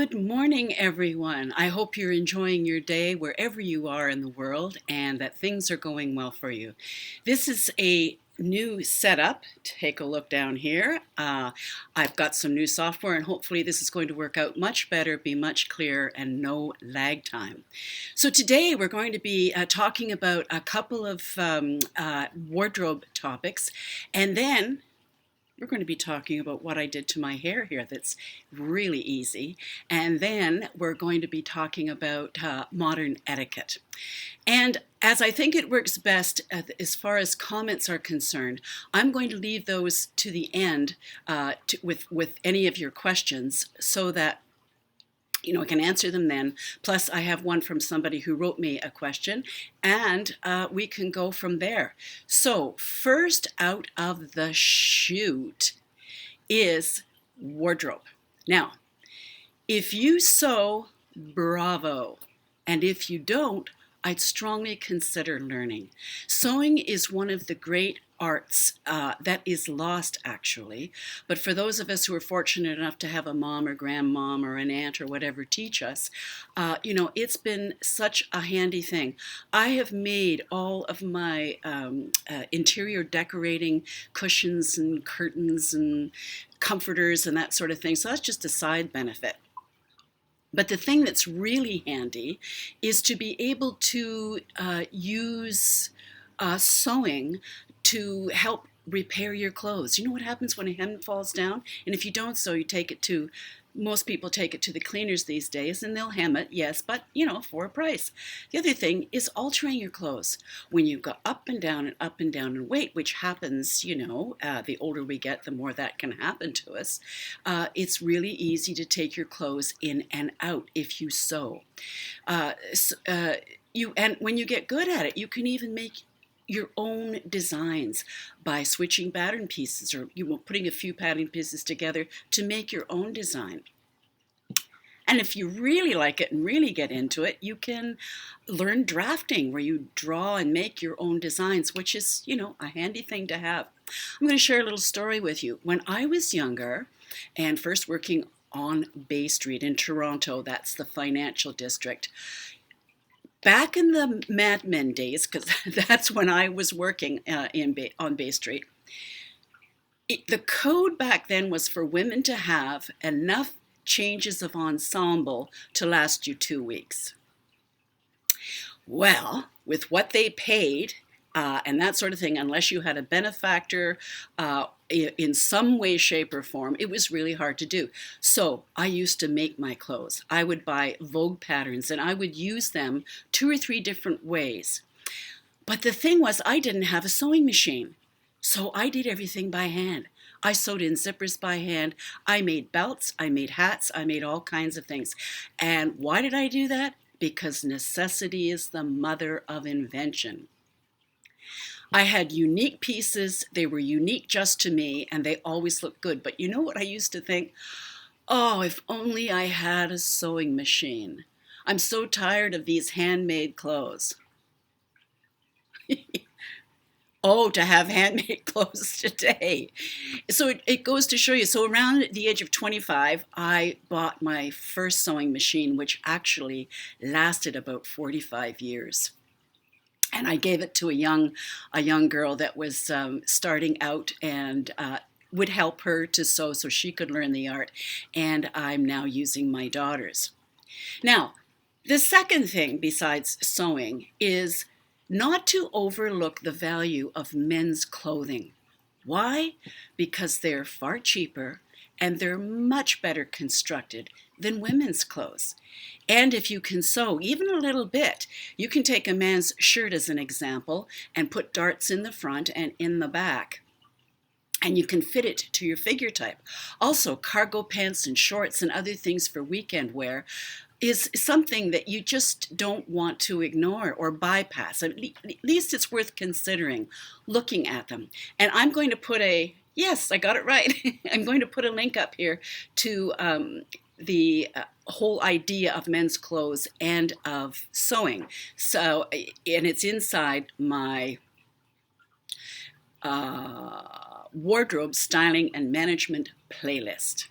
Good morning, everyone. I hope you're enjoying your day wherever you are in the world and that things are going well for you. This is a new setup. Take a look down here. I've got some new software and hopefully this is going to work out much better, be much clearer, and no lag time. So today we're going to be talking about a couple of wardrobe topics, and then we're going to be talking about what I did to my hair here that's really easy. And then we're going to be talking about modern etiquette. And as I think it works best as far as comments are concerned, I'm going to leave those to the end with any of your questions so that I can answer them then. Plus, I have one from somebody who wrote me a question, and we can go from there. So, first out of the chute is wardrobe. Now, if you sew, bravo. And if you don't, I'd strongly consider learning. Sewing is one of the great arts that is lost, actually. But for those of us who are fortunate enough to have a mom or grandmom or an aunt or whatever teach us, it's been such a handy thing. I have made all of my interior decorating cushions and curtains and comforters and that sort of thing. So that's just a side benefit. But the thing that's really handy is to be able to use sewing to help repair your clothes. You know what happens when a hem falls down? And if you don't sew, most people take it to the cleaners these days and they'll hem it, yes, but for a price. The other thing is altering your clothes. When you go up and down and up and down in weight, which happens, the older we get, the more that can happen to us. It's really easy to take your clothes in and out if you sew. And when you get good at it, you can even make your own designs by switching pattern pieces or putting a few pattern pieces together to make your own design. And if you really like it and really get into it, you can learn drafting where you draw and make your own designs, which is, a handy thing to have. I'm going to share a little story with you. When I was younger and first working on Bay Street in Toronto, that's the financial district, back in the Mad Men days, because that's when I was working on Bay Street, the code back then was for women to have enough changes of ensemble to last you 2 weeks. Well, with what they paid and that sort of thing, unless you had a benefactor in some way, shape, or form, it was really hard to do. So I used to make my clothes. I would buy Vogue patterns and I would use them 2 or 3 different ways. But the thing was, I didn't have a sewing machine. So I did everything by hand. I sewed in zippers by hand. I made belts, I made hats, I made all kinds of things. And why did I do that? Because necessity is the mother of invention. I had unique pieces, they were unique just to me, and they always looked good. But you know what I used to think? Oh, if only I had a sewing machine. I'm so tired of these handmade clothes. Oh, to have handmade clothes today. So it goes to show you. So around the age of 25, I bought my first sewing machine, which actually lasted about 45 years. And I gave it to a young girl that was starting out and would help her to sew so she could learn the art. And I'm now using my daughter's. Now, the second thing besides sewing is not to overlook the value of men's clothing. Why? Because they're far cheaper and they're much better constructed than women's clothes. And if you can sew even a little bit, you can take a man's shirt as an example and put darts in the front and in the back. And you can fit it to your figure type. Also, cargo pants and shorts and other things for weekend wear is something that you just don't want to ignore or bypass. At least it's worth considering looking at them. And I'm going to put yes, I got it right. I'm going to put a link up here to the whole idea of men's clothes and of sewing. So, and it's inside my wardrobe styling and management playlist.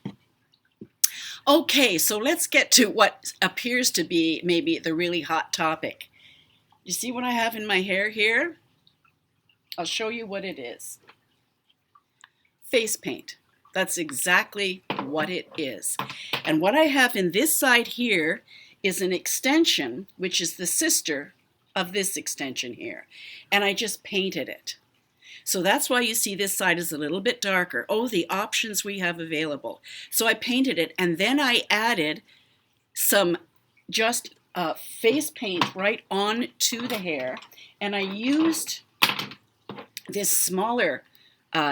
Okay, so let's get to what appears to be maybe the really hot topic. You see what I have in my hair here? I'll show you what it is. Face paint. That's exactly what it is. And what I have in this side here is an extension, which is the sister of this extension here. And I just painted it. So that's why you see this side is a little bit darker. Oh, the options we have available. So I painted it, and then I added some just face paint right on to the hair, and I used this smaller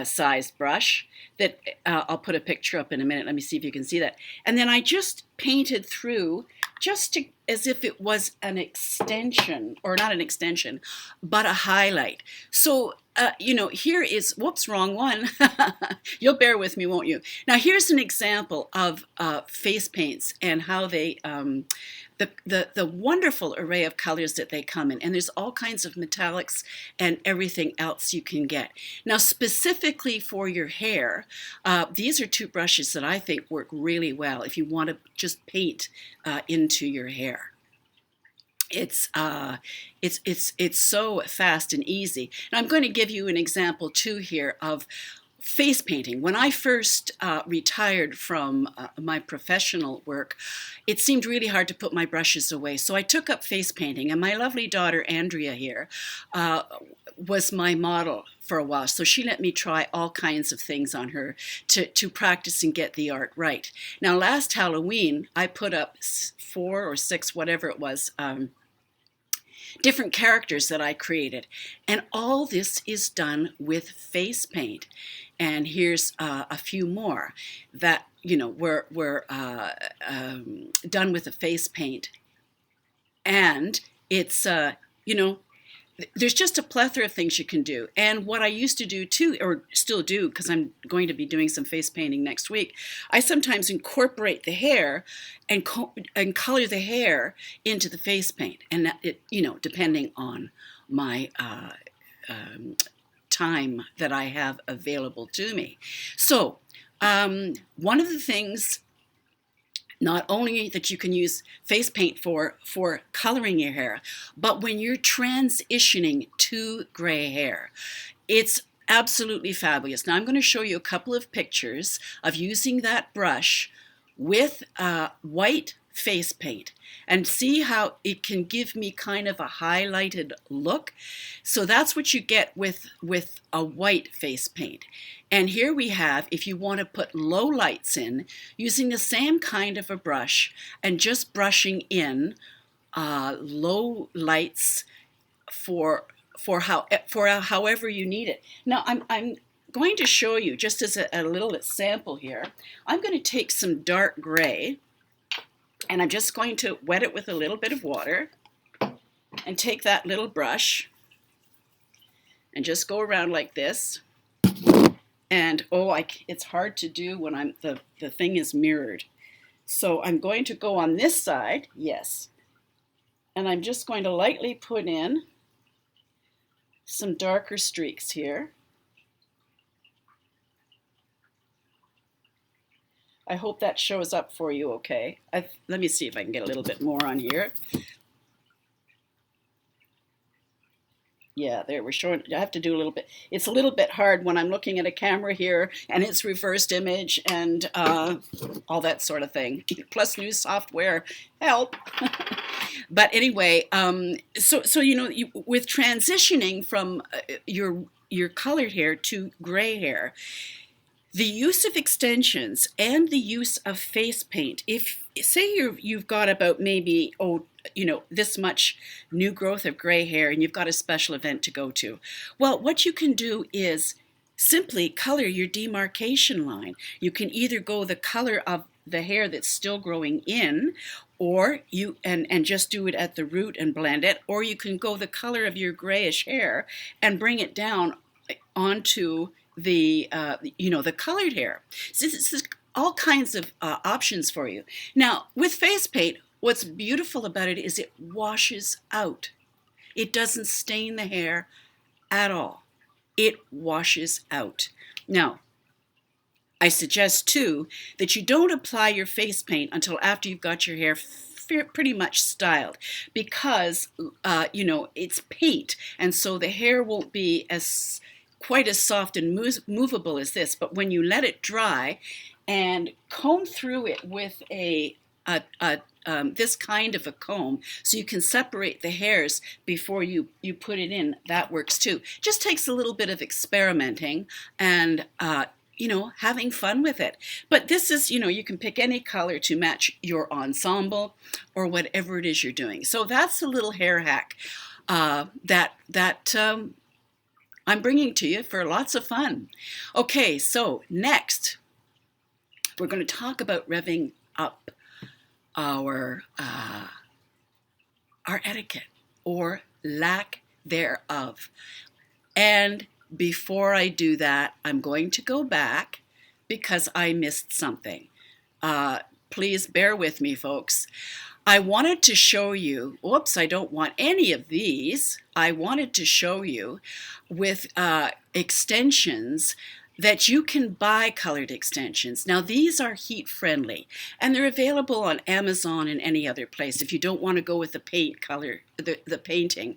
sized brush that I'll put a picture up in a minute. Let me see if you can see that. And then I just painted through just to, as if it was an extension, or not an extension, but a highlight. So, you know, here is, whoops, wrong one. You'll bear with me, won't you? Now, here's an example of face paints and how they, the wonderful array of colors that they come in. And there's all kinds of metallics and everything else you can get. Now, specifically for your hair, these are two brushes that I think work really well if you want to just paint into your hair. It's so fast and easy. And I'm going to give you an example too here of face painting. When I first retired from my professional work, it seemed really hard to put my brushes away. So I took up face painting, and my lovely daughter Andrea here was my model for a while. So she let me try all kinds of things on her to practice and get the art right. Now, last Halloween, I put up 4 or 6, whatever it was, different characters that I created. And all this is done with face paint. And here's a few more that, you know, were done with the face paint. And it's, you know, there's just a plethora of things you can do. And what I used to do too, or still do, because I'm going to be doing some face painting next week, I sometimes incorporate the hair and color the hair into the face paint. And that it, you know, depending on my time that I have available to me. So one of the things, not only that you can use face paint for coloring your hair, but when you're transitioning to gray hair, it's absolutely fabulous. Now I'm going to show you a couple of pictures of using that brush with white face paint and see how it can give me kind of a highlighted look. So that's what you get with a white face paint. And here we have, if you want to put low lights in, using the same kind of a brush and just brushing in low lights for however you need it. Now I'm going to show you just as a little sample here. I'm going to take some dark gray, and I'm just going to wet it with a little bit of water and take that little brush and just go around like this. And it's hard to do when the thing is mirrored. So I'm going to go on this side, yes. And I'm just going to lightly put in some darker streaks here. I hope that shows up for you okay. Let me see if I can get a little bit more on here. Yeah, there, we're showing, I have to do a little bit. It's a little bit hard when I'm looking at a camera here and it's reversed image and all that sort of thing. Plus new software, help. But anyway, so you know, with transitioning from your colored hair to gray hair, the use of extensions and the use of face paint, if say you've got about maybe, you know, this much new growth of gray hair and you've got a special event to go to, well, what you can do is simply color your demarcation line. You can either go the color of the hair that's still growing in, or you and just do it at the root and blend it, or you can go the color of your grayish hair and bring it down onto the you know, the colored hair. So this is all kinds of options for you. Now with face paint, what's beautiful about it is it washes out. It doesn't stain the hair at all. It washes out. Now I suggest too that you don't apply your face paint until after you've got your hair pretty much styled, because it's paint, and so the hair won't be as quite as soft and movable as this. But when you let it dry and comb through it with this kind of a comb, so you can separate the hairs before you put it in, that works too. Just takes a little bit of experimenting and having fun with it. But this is, you can pick any color to match your ensemble or whatever it is you're doing. So that's a little hair hack that I'm bringing to you for lots of fun. Okay, so next we're going to talk about revving up our etiquette, or lack thereof. And before I do that, I'm going to go back because I missed something. Please bear with me, folks. I wanted to show you, whoops, I don't want any of these. I wanted to show you with extensions that you can buy colored extensions. Now, these are heat friendly, and they're available on Amazon and any other place if you don't want to go with the paint color, the painting.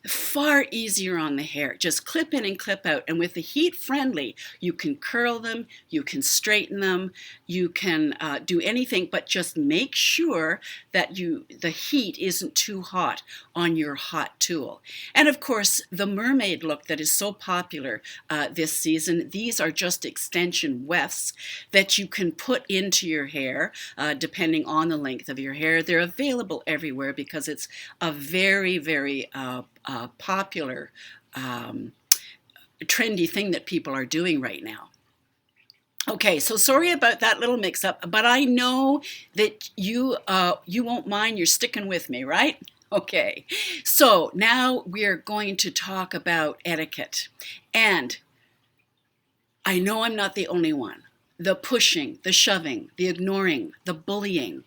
Far easier on the hair. Just clip in and clip out. And with the heat friendly, you can curl them, you can straighten them, you can do anything, but just make sure that the heat isn't too hot on your hot tool. And of course, the mermaid look that is so popular this season, these are just extension wefts that you can put into your hair depending on the length of your hair. They're available everywhere because it's a very, very popular, trendy thing that people are doing right now. Okay, so sorry about that little mix-up, but I know that you won't mind. You're sticking with me, right? Okay, so now we're going to talk about etiquette. And I know I'm not the only one. The pushing, the shoving, the ignoring, the bullying,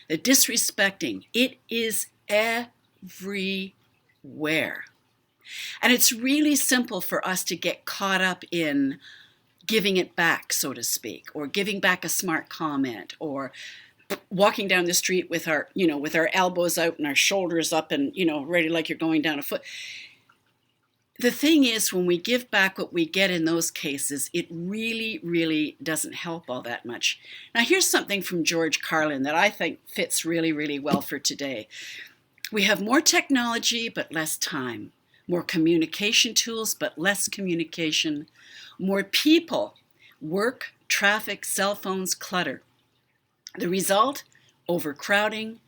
the disrespecting, it is everywhere. And it's really simple for us to get caught up in giving it back, so to speak, or giving back a smart comment, or walking down the street with our elbows out and our shoulders up and, ready like you're going down a foot. The thing is, when we give back what we get in those cases, it really, really doesn't help all that much. Now, here's something from George Carlin that I think fits really, really well for today. We have more technology, but less time. More communication tools, but less communication. More people, work, traffic, cell phones, clutter. The result? Overcrowding,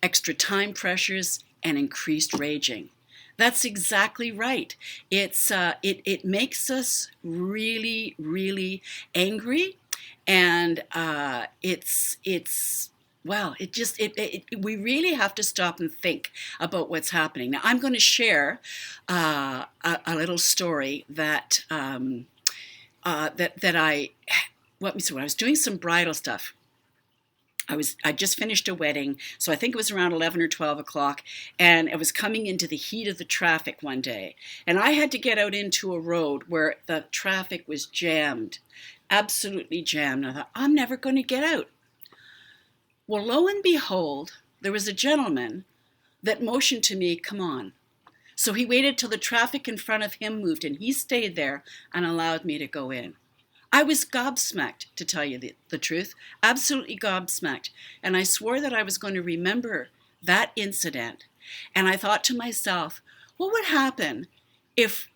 extra time pressures, and increased raging. That's exactly right. It makes us really, really angry, and we really have to stop and think about what's happening. Now, I'm going to share a little story that when I was doing some bridal stuff. I just finished a wedding, so I think it was around 11 or 12 o'clock, and I was coming into the heat of the traffic one day, and I had to get out into a road where the traffic was jammed, absolutely jammed. I thought, I'm never going to get out. Well, lo and behold, there was a gentleman that motioned to me, come on. So he waited till the traffic in front of him moved, and he stayed there and allowed me to go in. I was gobsmacked, to tell you the truth, absolutely gobsmacked. And I swore that I was going to remember that incident. And I thought to myself, what would happen if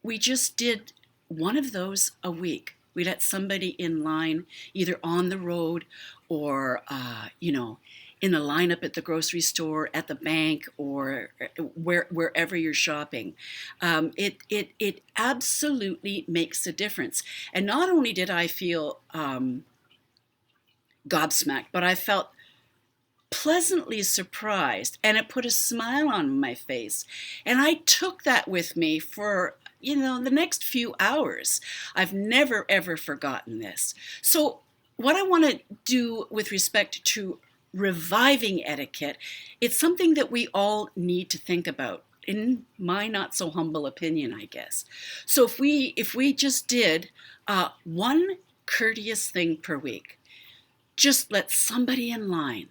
we just did one of those a week? We let somebody in line, either on the road or, in a lineup at the grocery store, at the bank, or wherever you're shopping. It absolutely makes a difference. And not only did I feel gobsmacked, but I felt pleasantly surprised, and it put a smile on my face. And I took that with me for the next few hours. I've never, ever forgotten this. So what I want to do with respect to reviving etiquette, it's something that we all need to think about, in my not so humble opinion, I guess. So if we just did one courteous thing per week. Just let somebody in line.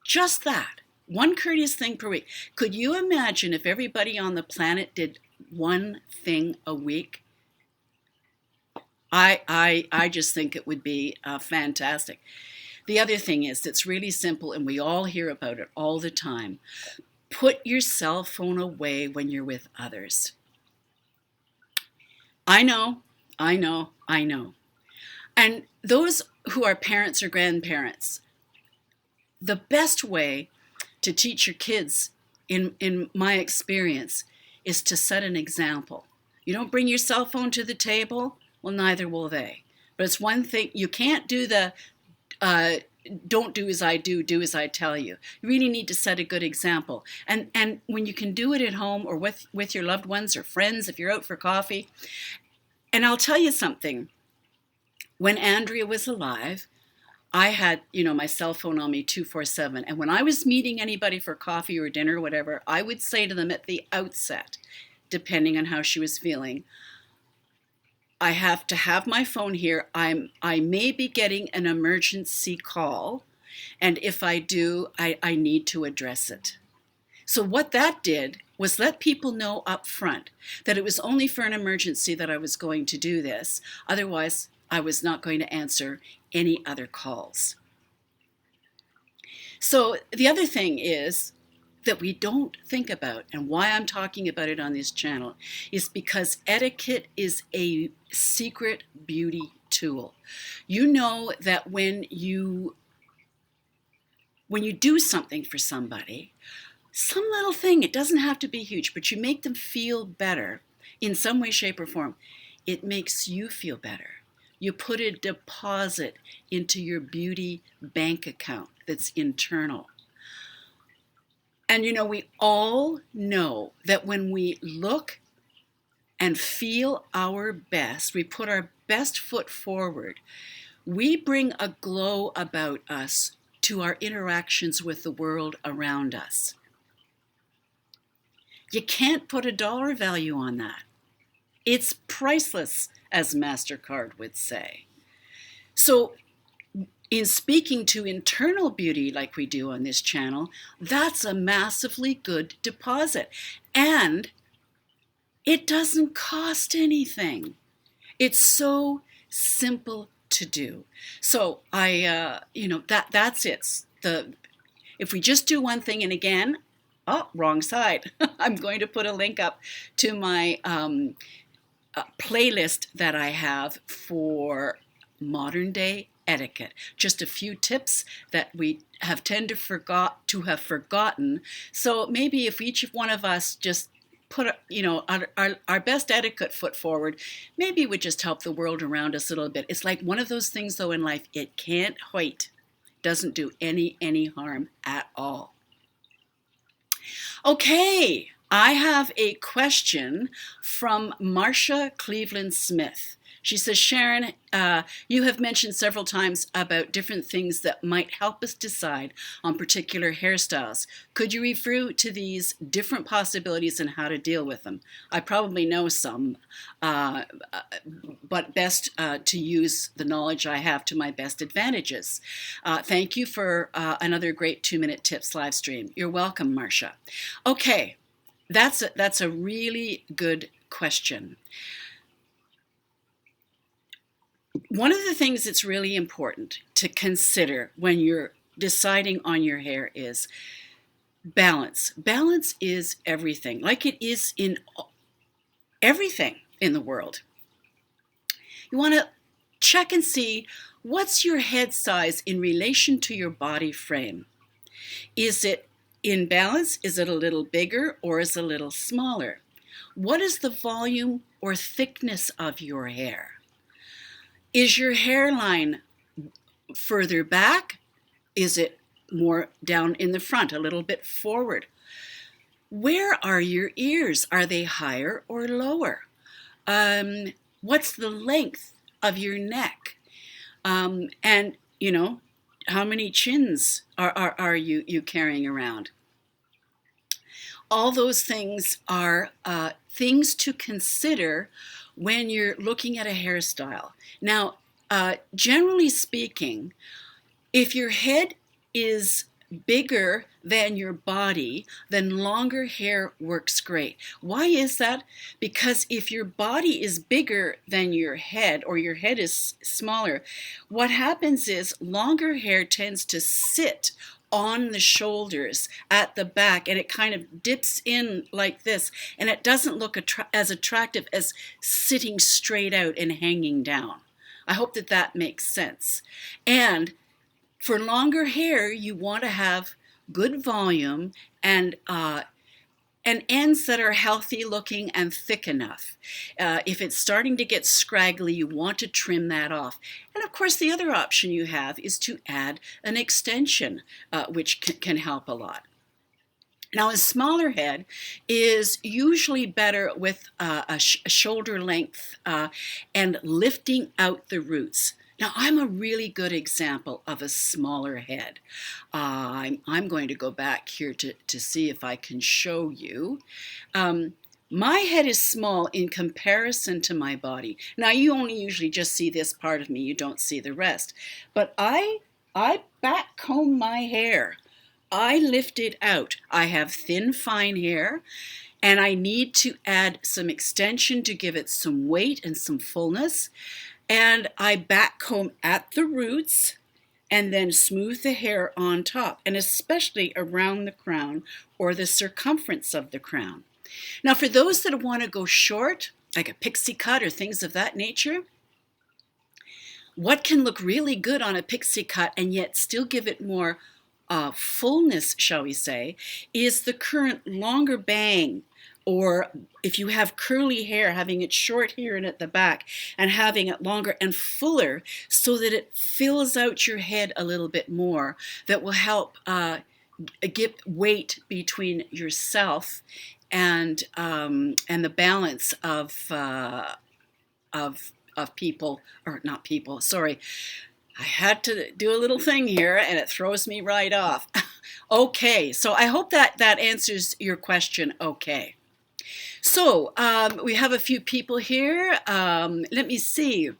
Just that. One courteous thing per week. Could you imagine if everybody on the planet did one thing a week? I just think it would be fantastic. The other thing is, it's really simple, and we all hear about it all the time. Put your cell phone away when you're with others. I know, I know, I know. And those who are parents or grandparents, the best way to teach your kids, in my experience, is to set an example. You don't bring your cell phone to the table, well, neither will they. But it's one thing, you can't do the don't do as I do as I tell you. You really need to set a good example. And when you can do it at home or with your loved ones or friends, if you're out for coffee. And I'll tell you something. When Andrea was alive, I had, my cell phone on me 24/7. And when I was meeting anybody for coffee or dinner or whatever, I would say to them at the outset, depending on how she was feeling, I have to have my phone here. I may be getting an emergency call. And if I do, I need to address it. So what that did was let people know up front that it was only for an emergency that I was going to do this. Otherwise, I was not going to answer any other calls. So the other thing is that we don't think about, and why I'm talking about it on this channel, is because etiquette is a secret beauty tool. You know that when you do something for somebody, some little thing, it doesn't have to be huge, but you make them feel better in some way, shape, or form, it makes you feel better. You put a deposit into your beauty bank account that's internal. And we all know that when we look and feel our best, we put our best foot forward, we bring a glow about us to our interactions with the world around us. You can't put a dollar value on that. It's priceless, as MasterCard would say. So in speaking to internal beauty like we do on this channel, that's a massively good deposit. And it doesn't cost anything. It's so simple to do. So that's it. If we just do one thing, and again, wrong side. I'm going to put a link up to my playlist that I have for modern day etiquette. Just a few tips that we have tend to have forgotten. So maybe if each one of us just put our best etiquette foot forward, maybe it would just help the world around us a little bit. It's like one of those things though in life, it can't wait. Doesn't do any harm at all. Okay, I have a question from Marcia Cleveland Smith. She says, Sharon, you have mentioned several times about different things that might help us decide on particular hairstyles. Could you refer to these different possibilities and how to deal with them? I probably know some, but best to use the knowledge I have to my best advantages. Thank you for another great 2-minute tips live stream. You're welcome, Marcia. Okay, that's a really good question. One of the things that's really important to consider when you're deciding on your hair is balance. Balance is everything, like it is in everything in the world. You want to check and see what's your head size in relation to your body frame. Is it in balance? Is it a little bigger or is it a little smaller? What is the volume or thickness of your hair? Is your hairline further back? Is it more down in the front, a little bit forward? Where are your ears? Are they higher or lower? What's the length of your neck? And, how many chins are you carrying around? All those things are things to consider when you're looking at a hairstyle. Now, generally speaking, if your head is bigger than your body, then longer hair works great. Why is that? Because if your body is bigger than your head, or your head is smaller, what happens is longer hair tends to sit on the shoulders at the back, and it kind of dips in like this, and it doesn't look as attractive as sitting straight out and hanging down. I hope that that makes sense. And for longer hair, you want to have good volume and ends that are healthy looking and thick enough. If it's starting to get scraggly, you want to trim that off. And of course, the other option you have is to add an extension, which can help a lot. Now, a smaller head is usually better with a shoulder length and lifting out the roots. Now, I'm a really good example of a smaller head. I'm going to go back here to see if I can show you. My head is small in comparison to my body. Now, you only usually just see this part of me. You don't see the rest. But I back comb my hair. I lift it out. I have thin, fine hair, and I need to add some extension to give it some weight and some fullness. And I back comb at the roots and then smooth the hair on top, and especially around the crown or the circumference of the crown. Now, for those that want to go short, like a pixie cut or things of that nature, what can look really good on a pixie cut and yet still give it more fullness, shall we say, is the current longer bang. Or if you have curly hair, having it short here and at the back and having it longer and fuller so that it fills out your head a little bit more, that will help get weight between yourself and the balance of people, or not people, sorry. I had to do a little thing here and it throws me right off. Okay, so I hope that answers your question okay. So we have a few people here. Let me see.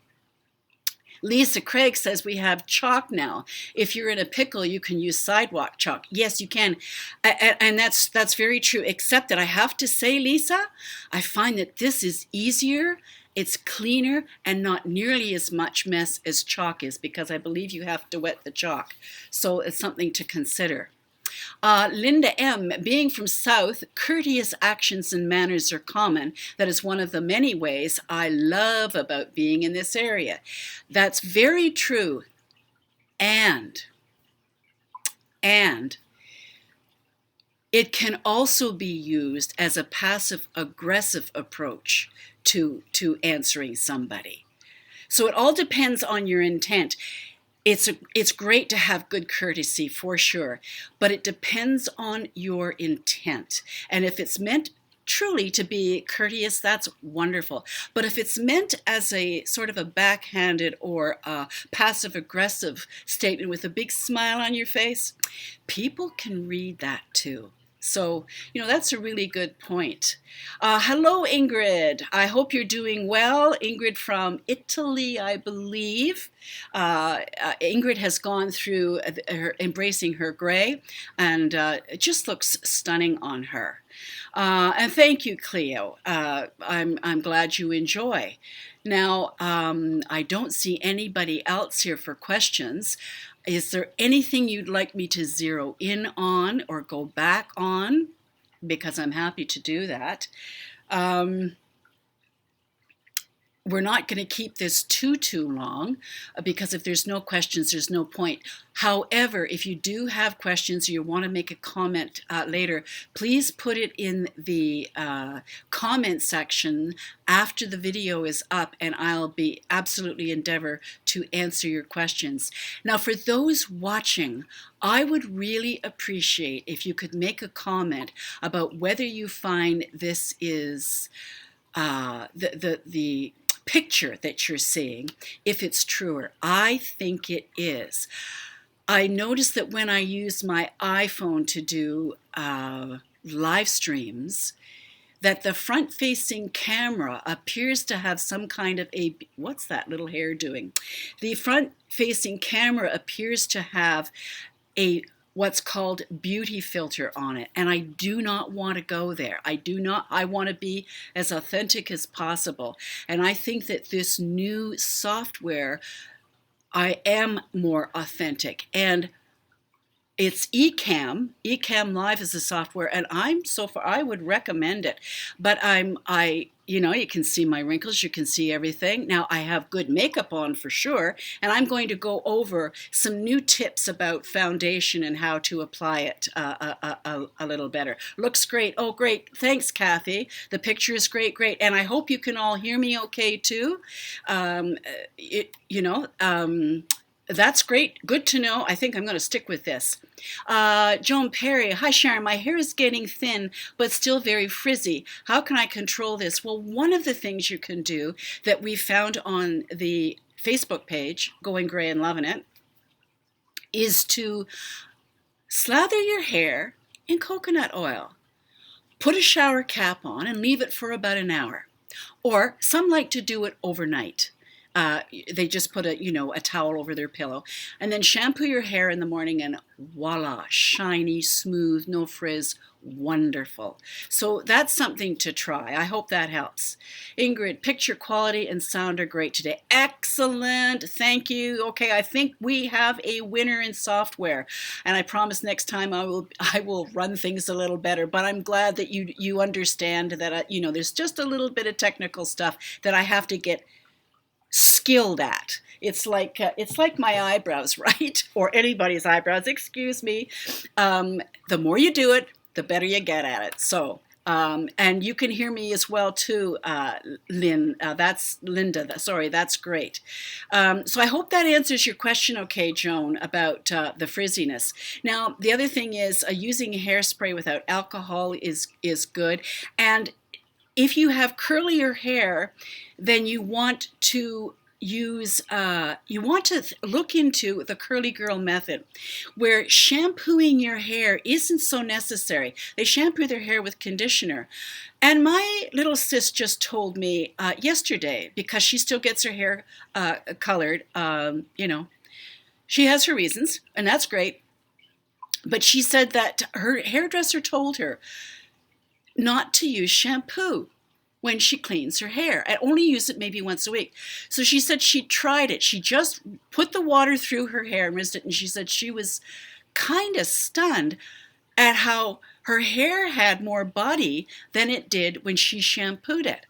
Lisa Craig says we have chalk now. If you're in a pickle, you can use sidewalk chalk. Yes, you can. And that's very true, except that I have to say, Lisa, I find that this is easier, it's cleaner, and not nearly as much mess as chalk is, because I believe you have to wet the chalk. So it's something to consider. Linda M., being from South, courteous actions and manners are common. That is one of the many ways I love about being in this area. That's very true. And it can also be used as a passive-aggressive approach to answering somebody. So it all depends on your intent. It's great to have good courtesy for sure, but it depends on your intent. And if it's meant truly to be courteous, that's wonderful. But if it's meant as a sort of a backhanded or a passive-aggressive statement with a big smile on your face, people can read that too. So, that's a really good point. Hello, Ingrid. I hope you're doing well. Ingrid from Italy, I believe. Ingrid has gone through embracing her gray, and it just looks stunning on her. And thank you, Cleo. I'm glad you enjoy. Now, I don't see anybody else here for questions. Is there anything you'd like me to zero in on or go back on? Because I'm happy to do that. We're not going to keep this too long because if there's no questions, there's no point. However, if you do have questions or you want to make a comment later, please put it in the comment section after the video is up, and I'll be absolutely endeavor to answer your questions. Now, for those watching, I would really appreciate if you could make a comment about whether you find this is the picture that you're seeing, if it's truer. I think it is. I noticed that when I use my iPhone to do live streams, that the front-facing camera appears to have some kind of a, what's that little hair doing? The front-facing camera appears to have a what's called beauty filter on it, and I do not want to go there. I want to be as authentic as possible, and I think that this new software, I am more authentic. And it's Ecamm. Ecamm Live is a software, and I would recommend it. But you can see my wrinkles, you can see everything. Now I have good makeup on for sure, and I'm going to go over some new tips about foundation and how to apply it a little better. Looks great. Oh, great. Thanks, Kathy. The picture is great, great. And I hope you can all hear me okay too. That's great. Good to know. I think I'm going to stick with this. Joan Perry, hi Sharon, my hair is getting thin but still very frizzy. How can I control this? Well, one of the things you can do that we found on the Facebook page, Going Gray and Loving It, is to slather your hair in coconut oil. Put a shower cap on and leave it for about an hour. Or some like to do it overnight. They just put a towel over their pillow, and then shampoo your hair in the morning, and voila, shiny, smooth, no frizz, wonderful. So that's something to try. I hope that helps. Ingrid, picture quality and sound are great today. Excellent. Thank you. Okay, I think we have a winner in software, and I promise next time I will run things a little better. But I'm glad that you understand that there's just a little bit of technical stuff that I have to get skilled at. It's like my eyebrows, right? Or anybody's eyebrows, excuse me. The more you do it, the better you get at it. So, and you can hear me as well too, Lynn. That's Linda. Sorry, that's great. So I hope that answers your question, okay, Joan, about the frizziness. Now, the other thing is using hairspray without alcohol is good. And if you have curlier hair, then you want to look into the curly girl method, where shampooing your hair isn't so necessary. They shampoo their hair with conditioner. And my little sis just told me yesterday, because she still gets her hair colored, she has her reasons, and that's great. But she said that her hairdresser told her not to use shampoo when she cleans her hair. I only use it maybe once a week. So she said she tried it. She just put the water through her hair and rinsed it, and she said she was kind of stunned at how her hair had more body than it did when she shampooed it.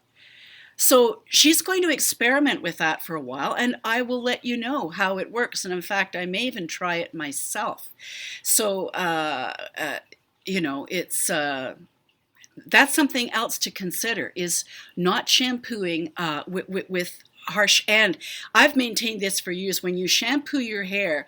So she's going to experiment with that for a while, and I will let you know how it works. And in fact, I may even try it myself. So, it's... that's something else to consider, is not shampooing with harsh. And I've maintained this for years. When you shampoo your hair,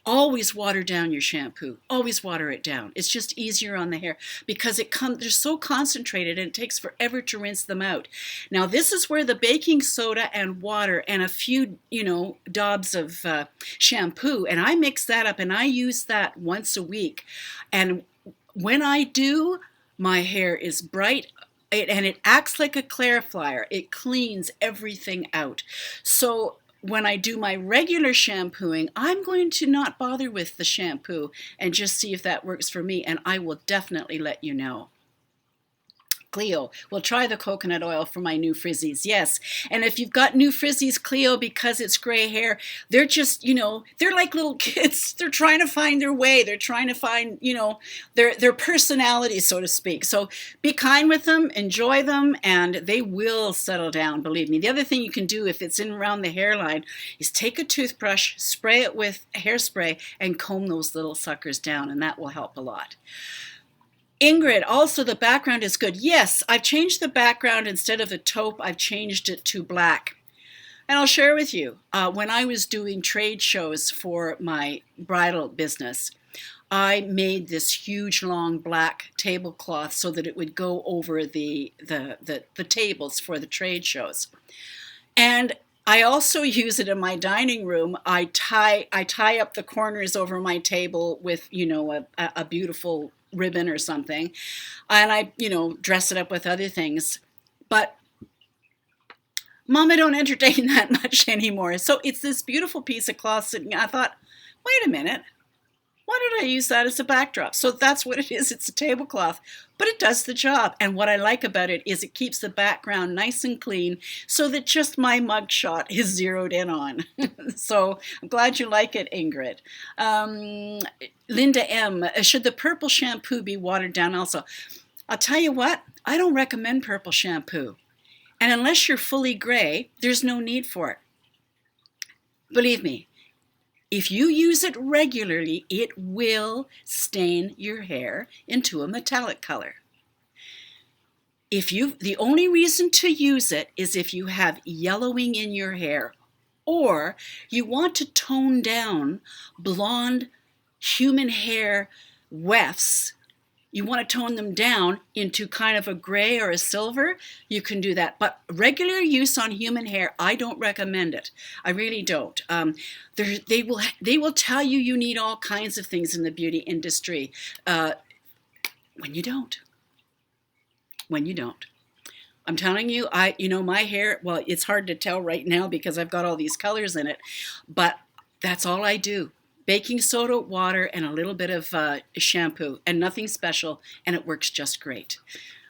always water down your shampoo. Always water it down. It's just easier on the hair because they're so concentrated and it takes forever to rinse them out. Now, this is where the baking soda and water and a few, daubs of shampoo, and I mix that up and I use that once a week. And when I do, my hair is bright, and it acts like a clarifier. It cleans everything out. So when I do my regular shampooing, I'm going to not bother with the shampoo and just see if that works for me, and I will definitely let you know. Cleo, we'll try the coconut oil for my new frizzies. Yes. And if you've got new frizzies, Cleo, because it's gray hair, they're just, they're like little kids. They're trying to find their way. They're trying to find, their personality, so to speak. So be kind with them, enjoy them, and they will settle down, believe me. The other thing you can do if it's in around the hairline is take a toothbrush, spray it with hairspray, and comb those little suckers down, and that will help a lot. Ingrid, also the background is good. Yes, I've changed the background. Instead of the taupe, I've changed it to black. And I'll share with you, when I was doing trade shows for my bridal business, I made this huge long black tablecloth so that it would go over the tables for the trade shows. And I also use it in my dining room. I tie up the corners over my table with, a beautiful ribbon or something, and I, dress it up with other things. But Mom, I don't entertain that much anymore. So it's this beautiful piece of cloth sitting. I thought, wait a minute, why did I use that as a backdrop? So that's what it is. It's a tablecloth, but it does the job. And what I like about it is it keeps the background nice and clean so that just my mugshot is zeroed in on. So I'm glad you like it, Ingrid. Linda M., should the purple shampoo be watered down also? I'll tell you what, I don't recommend purple shampoo. And unless you're fully gray, there's no need for it. Believe me, if you use it regularly, it will stain your hair into a metallic color. The only reason to use it is if you have yellowing in your hair, or you want to tone down blonde human hair wefts. You want to tone them down into kind of a gray or a silver, you can do that. But regular use on human hair, I don't recommend it. I really don't. They will tell you need all kinds of things in the beauty industry when you don't. When you don't. I'm telling you, my hair, well, it's hard to tell right now because I've got all these colors in it, but that's all I do. Baking soda, water, and a little bit of shampoo, and nothing special, and it works just great.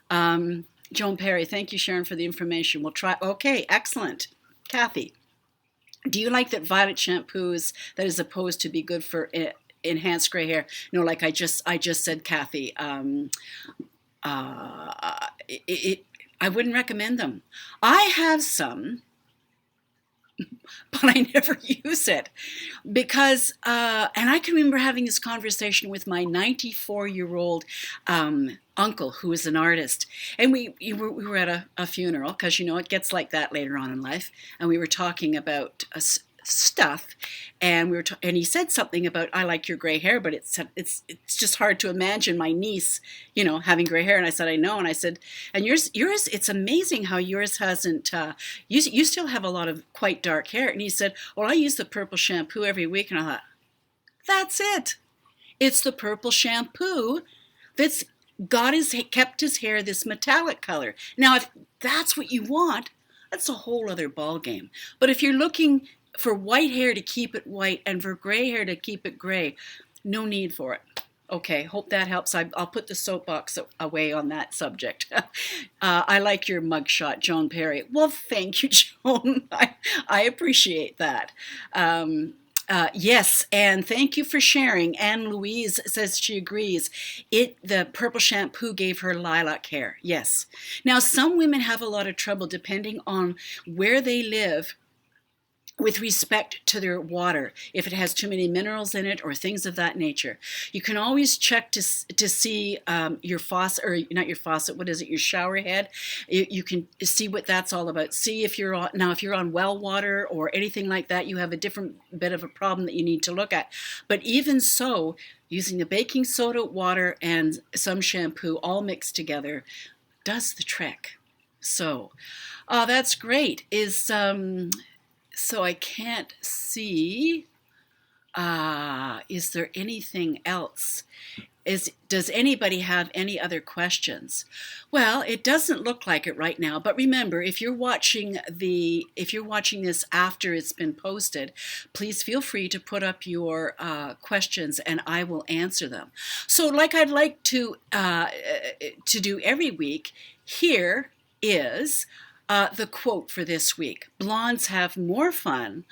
Joan Perry, thank you, Sharon, for the information. We'll try. Okay, excellent. Kathy, do you like that violet shampoos that is supposed to be good for enhanced gray hair? No, like I just said, Kathy. I wouldn't recommend them. I have some, but I never use it because, and I can remember having this conversation with my 94-year-old uncle who is an artist, and we were at a funeral because it gets like that later on in life, and we were talking about stuff, and and he said something about, I like your gray hair, but it's just hard to imagine my niece, having gray hair. And I said, I know. And I said, and yours, it's amazing how yours hasn't, you still have a lot of quite dark hair. And he said, well, I use the purple shampoo every week. And I thought, that's it. It's the purple shampoo that's kept his hair this metallic color. Now, if that's what you want, that's a whole other ball game. But if you're looking for white hair to keep it white and for gray hair to keep it gray, no need for it. Okay, hope that helps. I'll put the soapbox away on that subject. I like your mugshot, Joan Perry. Well, thank you, Joan. I appreciate that. Yes, and thank you for sharing. Anne Louise says she agrees. The purple shampoo gave her lilac hair. Yes. Now, some women have a lot of trouble depending on where they live with respect to their water, if it has too many minerals in it or things of that nature. You can always check to see your faucet, or not your faucet, what is it, your shower head. You can see what that's all about. See if you're on well water or anything like that, you have a different bit of a problem that you need to look at. But even so, using the baking soda, water, and some shampoo all mixed together does the trick. So, that's great. So I can't see, is there anything else? Does anybody have any other questions? Well, it doesn't look like it right now, but remember, if you're watching this after it's been posted, please feel free to put up your questions and I will answer them. So like I'd like to do every week, here is the quote for this week. Blondes have more fun,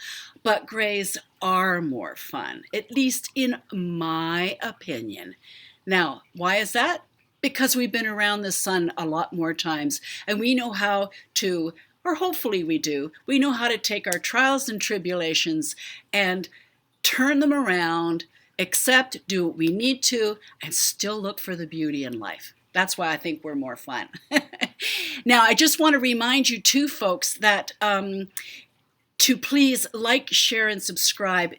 but grays are more fun, at least in my opinion. Now, why is that? Because we've been around the sun a lot more times, and we know how to, or hopefully we know how to take our trials and tribulations and turn them around, accept, do what we need to, and still look for the beauty in life. That's why I think we're more fun. Now, I just want to remind you too, folks, that to please like, share, and subscribe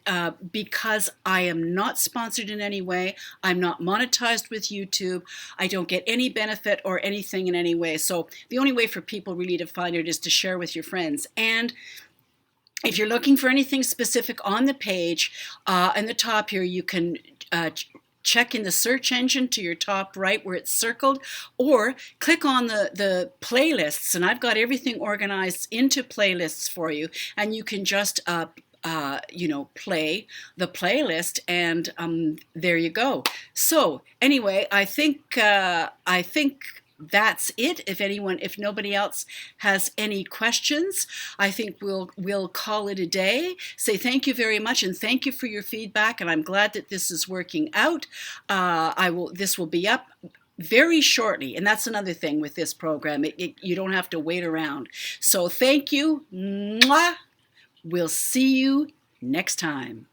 because I am not sponsored in any way. I'm not monetized with YouTube. I don't get any benefit or anything in any way. So the only way for people really to find it is to share with your friends. And if you're looking for anything specific on the page, in the top here, you can check in the search engine to your top right where it's circled, or click on the playlists, and I've got everything organized into playlists for you, and you can just play the playlist, and there you go. So anyway, I think that's it. If nobody else has any questions, I think we'll call it a day. Say thank you very much, and thank you for your feedback. And I'm glad that this is working out. This will be up very shortly, and that's another thing with this program. You don't have to wait around. So thank you. Mwah. We'll see you next time.